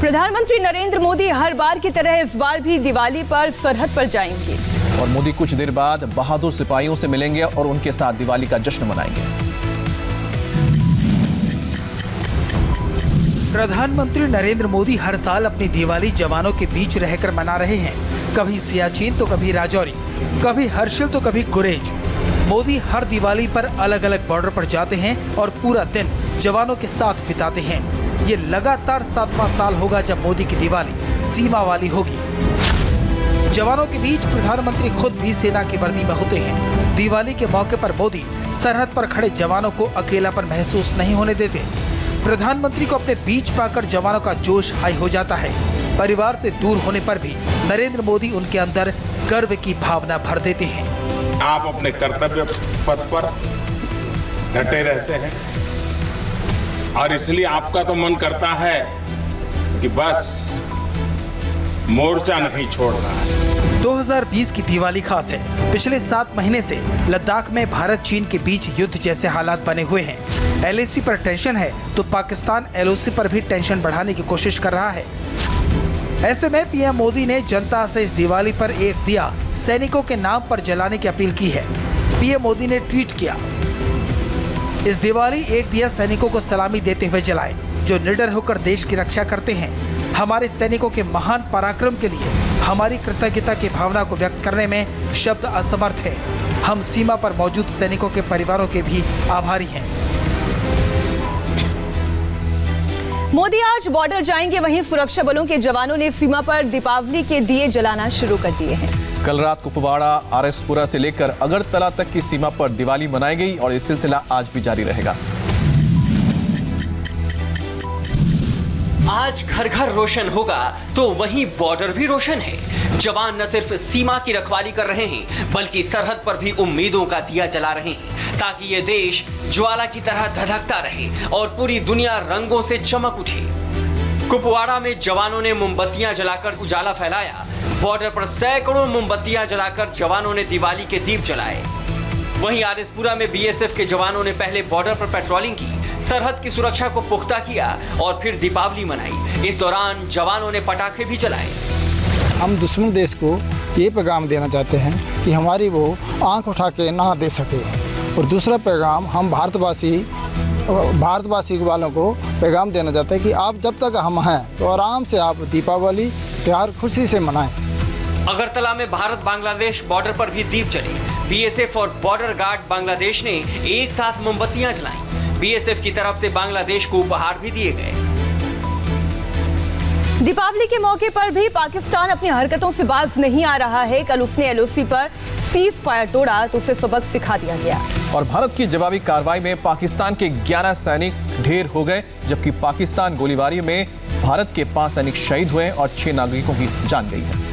प्रधानमंत्री नरेंद्र मोदी हर बार की तरह इस बार भी दिवाली पर सरहद पर जाएंगे और मोदी कुछ देर बाद बहादुर सिपाहियों से मिलेंगे और उनके साथ दिवाली का जश्न मनाएंगे। प्रधानमंत्री नरेंद्र मोदी हर साल अपनी दिवाली जवानों के बीच रहकर मना रहे हैं। कभी सियाचिन तो कभी राजौरी, कभी हर्षिल तो कभी गुरेज। मोदी हर दिवाली पर अलग अलग बॉर्डर पर जाते हैं और पूरा दिन जवानों के साथ बिताते हैं। ये लगातार 7वां साल होगा जब मोदी की दिवाली सीमा वाली होगी। जवानों के बीच प्रधानमंत्री खुद भी सेना की वर्दी में होते हैं। दिवाली के मौके पर मोदी सरहद पर खड़े जवानों को अकेलापन महसूस नहीं होने देते। प्रधानमंत्री को अपने बीच पाकर जवानों का जोश हाई हो जाता है। परिवार से दूर होने पर भी नरेंद्र मोदी उनके अंदर गर्व की भावना भर देते हैं। आप अपने कर्तव्य पथ पर डटे रहते हैं और इसलिए आपका तो मन करता है कि बस मोर्चा नहीं छोड़ना है। 2020 की दिवाली खास है। पिछले 7 महीने से लद्दाख में भारत चीन के बीच युद्ध जैसे हालात बने हुए हैं। LAC पर टेंशन है तो पाकिस्तान LOC पर भी टेंशन बढ़ाने की कोशिश कर रहा है। ऐसे में पीएम मोदी ने जनता से इस दिवाली पर एक दिया सैनिकों के नाम पर जलाने की अपील की है। पीएम मोदी ने ट्वीट किया, इस दिवाली एक दिया सैनिकों को सलामी देते हुए जलाएं, जो निडर होकर देश की रक्षा करते हैं। हमारे सैनिकों के महान पराक्रम के लिए हमारी कृतज्ञता की भावना को व्यक्त करने में शब्द असमर्थ है। हम सीमा पर मौजूद सैनिकों के परिवारों के भी आभारी हैं। मोदी आज बॉर्डर जाएंगे, वहीं सुरक्षा बलों के जवानों ने सीमा पर दीपावली के दिए जलाना शुरू कर दिए हैं। कल रात कुपवाड़ा, RSपुरा से लेकर अगरतला तक की सीमा पर दिवाली मनाई गई और ये सिलसिला आज भी जारी रहेगा। आज घर घर रोशन होगा तो वहीं बॉर्डर भी रोशन है। जवान न सिर्फ सीमा की रखवाली कर रहे हैं बल्कि सरहद पर भी उम्मीदों का दिया जला रहे हैं ताकि ये देश ज्वाला की तरह धधकता रहे और पूरी दुनिया रंगों से चमक उठे। कुपवाड़ा में जवानों ने मोमबत्तियां जलाकर उजाला फैलाया। बॉर्डर पर सैकड़ों मोमबत्तियां जलाकर जवानों ने दिवाली के दीप जलाए। वहीं RSपुरा में BSF के जवानों ने पहले बॉर्डर पर पेट्रोलिंग की, सरहद की सुरक्षा को पुख्ता किया और फिर दीपावली मनाई। इस दौरान जवानों ने पटाखे भी जलाए। हम दुश्मन देश को ये पैगाम देना चाहते हैं कि हमारी वो आंख उठा के ना दे सके। और दूसरा पैगाम हम भारतवासी वालों को पैगाम देना चाहते हैं कि आप जब तक हम हैं तो आराम से आप दीपावली त्योहार खुशी से मनाएं। अगरतला में भारत बांग्लादेश बॉर्डर पर भी दीप जले। BSF और बॉर्डर गार्ड बांग्लादेश ने एक साथ मोमबत्तियां जलाईं। BSF की तरफ से बांग्लादेश को उपहार भी दिए गए। दीपावली के मौके पर भी पाकिस्तान अपनी हरकतों से बाज नहीं आ रहा है। कल उसने LOC पर सीज फायर तोड़ा तो उसे सबक सिखा दिया गया। और भारत की जवाबी कार्रवाई में पाकिस्तान के 11 सैनिक ढेर हो गए, जबकि पाकिस्तान गोलीबारी में भारत के 5 सैनिक शहीद हुए और 6 नागरिकों की जान गई है।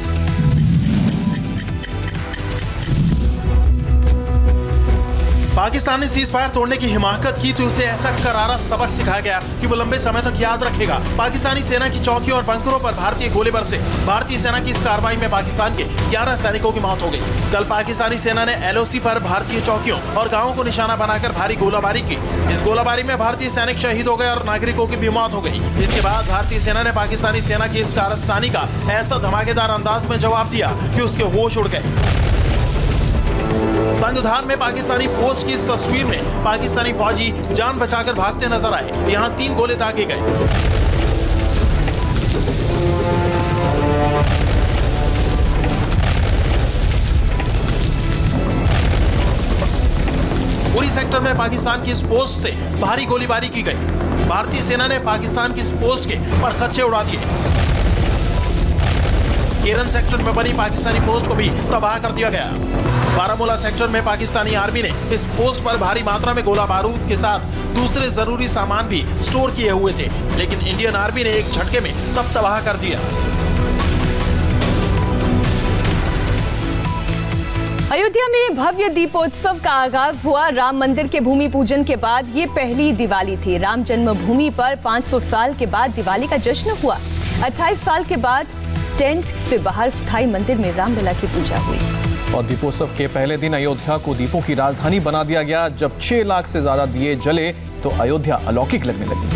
पाकिस्तान ने सीज फायर तोड़ने की हिमाकत की तो उसे ऐसा करारा सबक सिखाया गया कि वो लंबे समय तक याद रखेगा। पाकिस्तानी सेना की चौकियों और बंकरों पर भारतीय गोले बरसे। भारतीय सेना की इस कार्रवाई में पाकिस्तान के 11 सैनिकों की मौत हो गई। कल पाकिस्तानी सेना ने LOC पर भारतीय चौकियों और गाँवों को निशाना बनाकर भारी गोलाबारी की। इस गोलाबारी में भारतीय सैनिक शहीद हो गए और नागरिकों की भी मौत हो गई। इसके बाद भारतीय सेना ने पाकिस्तानी सेना की इस कारस्तानी का ऐसा धमाकेदार अंदाज में जवाब दिया कि उसके होश उड़ गए। तंगधार में पाकिस्तानी पोस्ट की इस तस्वीर में पाकिस्तानी फौजी जान बचाकर भागते नजर आए। यहाँ 3 गोले दागे गए। उरी सेक्टर में पाकिस्तान की इस पोस्ट से भारी गोलीबारी की गई। भारतीय सेना ने पाकिस्तान की इस पोस्ट के परखच्चे उड़ा दिए। केरन सेक्टर में बनी पाकिस्तानी पोस्ट को भी तबाह कर दिया गया। बारामूला सेक्टर में पाकिस्तानी आर्मी ने इस पोस्ट पर भारी मात्रा में गोला बारूद के साथ दूसरे जरूरी सामान भी स्टोर किए हुए थे, लेकिन इंडियन आर्मी ने एक झटके में सब तबाह कर दिया। अयोध्या में भव्य दीपोत्सव का आगाज हुआ। राम मंदिर के भूमि पूजन के बाद ये पहली दिवाली थी। राम जन्मभूमि पर 500 साल के बाद दिवाली का जश्न हुआ। 28 साल के बाद टेंट से बाहर स्थायी मंदिर में रामलला की पूजा हुई। और दीपोत्सव के पहले दिन अयोध्या को दीपों की राजधानी बना दिया गया। जब 6 लाख से ज्यादा दिए जले तो अयोध्या अलौकिक लगने लगी।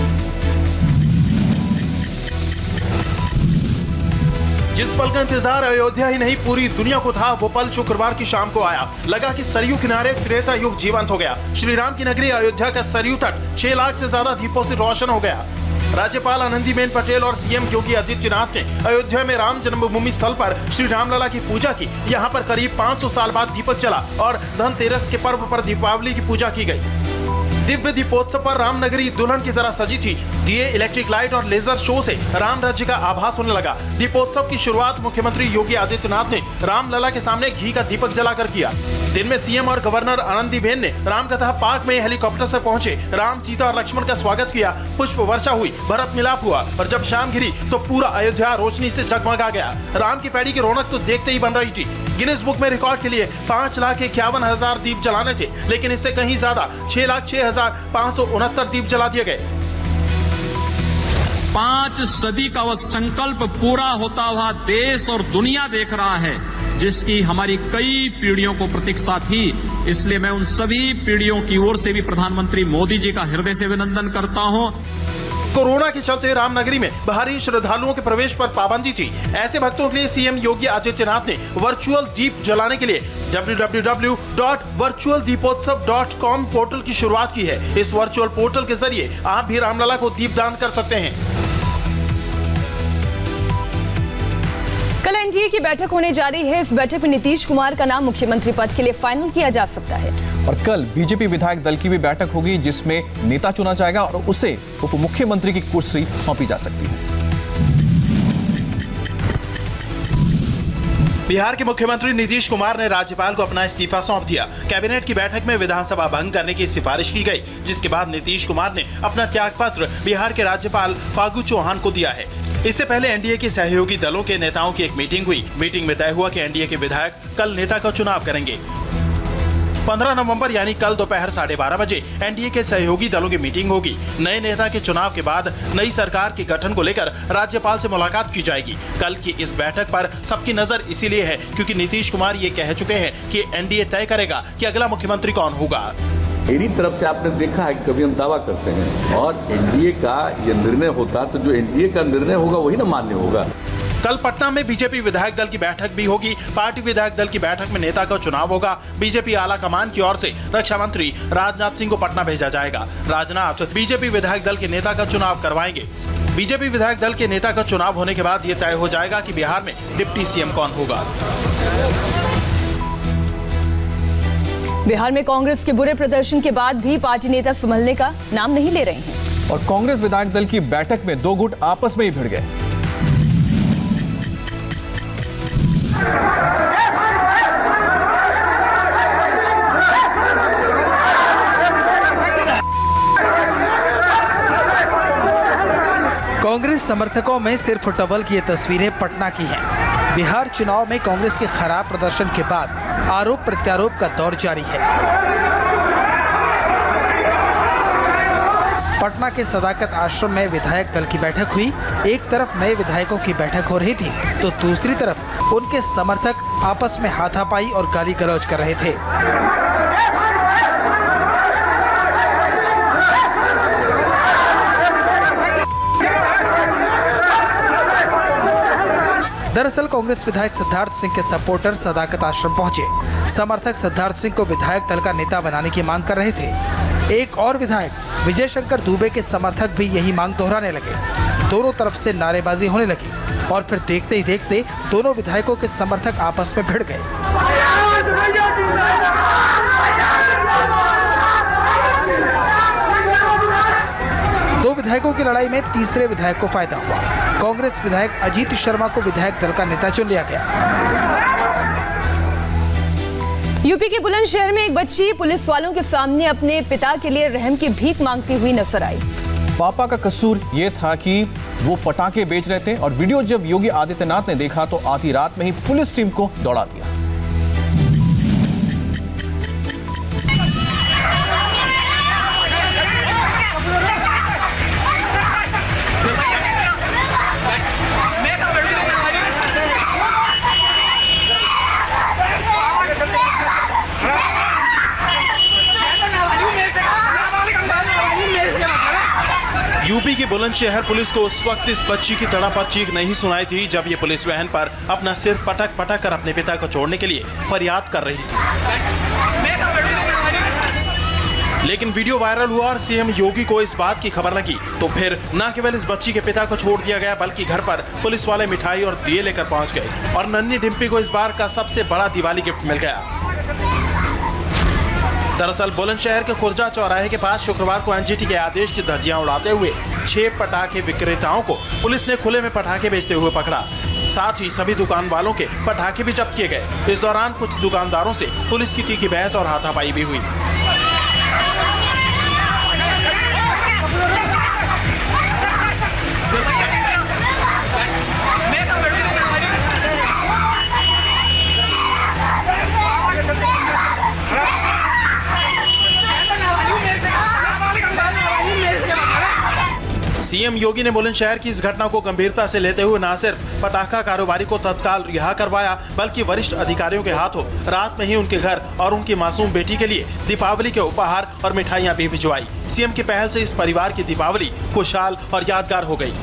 जिस पल का इंतजार अयोध्या ही नहीं पूरी दुनिया को था, वो पल शुक्रवार की शाम को आया। लगा कि सरयू किनारे त्रेता युग जीवंत हो गया। श्री राम की नगरी अयोध्या का सरयू तट 6 लाख से ज्यादा दीपों से रोशन हो गया। राज्यपाल आनंदीबेन पटेल और सीएम योगी आदित्यनाथ ने अयोध्या में राम जन्मभूमि स्थल पर श्री रामलला की पूजा की। यहाँ पर करीब 500 साल बाद दीपक जला और धनतेरस के पर्व पर दीपावली की पूजा की गई। दिव्य दीपोत्सव पर रामनगरी दुल्हन की तरह सजी थी। दिए, इलेक्ट्रिक लाइट और लेजर शो से राम राज्य का आभास होने लगा। दीपोत्सव की शुरुआत मुख्यमंत्री योगी आदित्यनाथ ने रामलला के सामने घी का दीपक जलाकर किया। दिन में सीएम और गवर्नर आनंदीबेन ने रामकथा पार्क में हेलीकॉप्टर से पहुंचे। राम, सीता और लक्ष्मण का स्वागत किया। पुष्प वर्षा हुई, भरत मिलाप हुआ और जब शाम घिरी तो पूरा अयोध्या रोशनी से जगमगा गया। राम की पैड़ी की रौनक तो देखते ही बन रही थी। गिनीज बुक में रिकॉर्ड के लिए 5,51,000 दीप जलाने थे, लेकिन इससे कहीं ज्यादा 6,06,569 दीप जला दिए गए। 5 सदी का वह संकल्प पूरा होता हुआ देश और दुनिया देख रहा है, जिसकी हमारी कई पीढ़ियों को प्रतीक्षा थी। इसलिए मैं उन सभी पीढ़ियों की ओर से भी प्रधानमंत्री मोदी जी का हृदय से अभिनंदन करता हूं। कोरोना के चलते रामनगरी में बाहरी श्रद्धालुओं के प्रवेश पर पाबंदी थी। ऐसे भक्तों के लिए सीएम योगी आदित्यनाथ ने वर्चुअल दीप जलाने के लिए www.virtualdeepotsav.com पोर्टल की शुरुआत की है। इस वर्चुअल पोर्टल के जरिए आप भी रामलला को दीपदान कर सकते हैं। कल एनडीए की बैठक होने जा रही है। इस बैठक में नीतीश कुमार का नाम मुख्यमंत्री पद के लिए फाइनल किया जा सकता है। और कल बीजेपी विधायक दल की भी बैठक होगी, जिसमें नेता चुना जाएगा और उसे उप मुख्यमंत्री की कुर्सी सौंपी जा सकती है। बिहार के मुख्यमंत्री नीतीश कुमार ने राज्यपाल को अपना इस्तीफा सौंप दिया। कैबिनेट की बैठक में विधानसभा भंग करने की सिफारिश की गई, जिसके बाद नीतीश कुमार ने अपना त्यागपत्र बिहार के राज्यपाल फागू चौहान को दिया है। इससे पहले एनडीए के सहयोगी दलों के नेताओं की एक मीटिंग हुई। मीटिंग में तय हुआ कि एनडीए के विधायक कल नेता का चुनाव करेंगे। 15 नवंबर यानी कल दोपहर 12:30 बजे एनडीए के सहयोगी दलों की मीटिंग होगी। नए नेता के चुनाव के बाद नई सरकार के गठन को लेकर राज्यपाल से मुलाकात की जाएगी। कल की इस बैठक पर सबकी नजर इसीलिए है क्योंकि नीतीश कुमार ये कह चुके हैं कि एनडीए तय करेगा कि अगला मुख्यमंत्री कौन होगा। मेरी तरफ से आपने देखा है कि कभी हम दावा करते हैं और एनडीए का ये निर्णय होता तो जो एनडीए का निर्णय होगा वही ना मान्य होगा। कल पटना में बीजेपी विधायक दल की बैठक भी होगी। पार्टी विधायक दल की बैठक में नेता का चुनाव होगा। बीजेपी आला कमान की ओर से रक्षा मंत्री राजनाथ सिंह को पटना भेजा जाएगा। राजनाथ बीजेपी विधायक दल के नेता का चुनाव करवाएंगे। बीजेपी विधायक दल के नेता का चुनाव होने के बाद ये तय हो जाएगा कि बिहार में डिप्टी सीएम कौन होगा। बिहार में कांग्रेस के बुरे प्रदर्शन के बाद भी पार्टी नेता संभलने का नाम नहीं ले रहे हैं। और कांग्रेस विधायक दल की बैठक में 2 गुट आपस में ही भिड़ गए। कांग्रेस समर्थकों में सिर्फ टबल की ये तस्वीरें पटना की हैं। बिहार चुनाव में कांग्रेस के खराब प्रदर्शन के बाद आरोप प्रत्यारोप का दौर जारी है। पटना के सदाकत आश्रम में विधायक दल की बैठक हुई। एक तरफ नए विधायकों की बैठक हो रही थी तो दूसरी तरफ उनके समर्थक आपस में हाथापाई और गाली गलौज कर रहे थे। दरअसल कांग्रेस विधायक सिद्धार्थ सिंह के सपोर्टर सदाकत आश्रम पहुंचे। समर्थक सिद्धार्थ सिंह को विधायक दल का नेता बनाने की मांग कर रहे थे। एक और विधायक विजय शंकर दुबे के समर्थक भी यही मांग दोहराने लगे। दोनों तरफ से नारेबाजी होने लगी और फिर देखते ही देखते दोनों विधायकों के समर्थक आपस में भिड़ गए। दो विधायकों की लड़ाई में तीसरे विधायक को फायदा हुआ। कांग्रेस विधायक अजीत शर्मा को विधायक दल का नेता चुन लिया गया। यूपी के बुलंदशहर में एक बच्ची पुलिस वालों के सामने अपने पिता के लिए रहम की भीख मांगती हुई नजर आई। पापा का कसूर ये था कि वो पटाखे बेच रहे थे और वीडियो जब योगी आदित्यनाथ ने देखा तो आधी रात में ही पुलिस टीम को दौड़ा दिया। यूपी की बुलंदशहर पुलिस को उस वक्त इस बच्ची की तड़प और चीख नहीं सुनाई थी जब ये पुलिस वैन पर अपना सिर पटक पटक कर अपने पिता को छोड़ने के लिए फरियाद कर रही थी। लेकिन वीडियो वायरल हुआ और सीएम योगी को इस बात की खबर लगी तो फिर न केवल इस बच्ची के पिता को छोड़ दिया गया बल्कि घर पर पुलिस वाले मिठाई और दिए लेकर पहुंच गए और नन्ही डिम्पी को इस बार का सबसे बड़ा दिवाली गिफ्ट मिल गया। दरअसल बुलंदशहर के खुर्जा चौराहे के पास शुक्रवार को एनजीटी के आदेश की धज्जियां उड़ाते हुए 6 पटाखे विक्रेताओं को पुलिस ने खुले में पटाखे बेचते हुए पकड़ा। साथ ही सभी दुकान वालों के पटाखे भी जब्त किए गए। इस दौरान कुछ दुकानदारों से पुलिस की तीखी बहस और हाथापाई भी हुई। सीएम योगी ने बुलंदशहर की इस घटना को गंभीरता से लेते हुए न सिर्फ पटाखा कारोबारी को तत्काल रिहा करवाया बल्कि वरिष्ठ अधिकारियों के हाथों रात में ही उनके घर और उनकी मासूम बेटी के लिए दीपावली के उपहार और मिठाइयां भी भिजवाई। सीएम की पहल से इस परिवार की दीपावली खुशहाल और यादगार हो गई।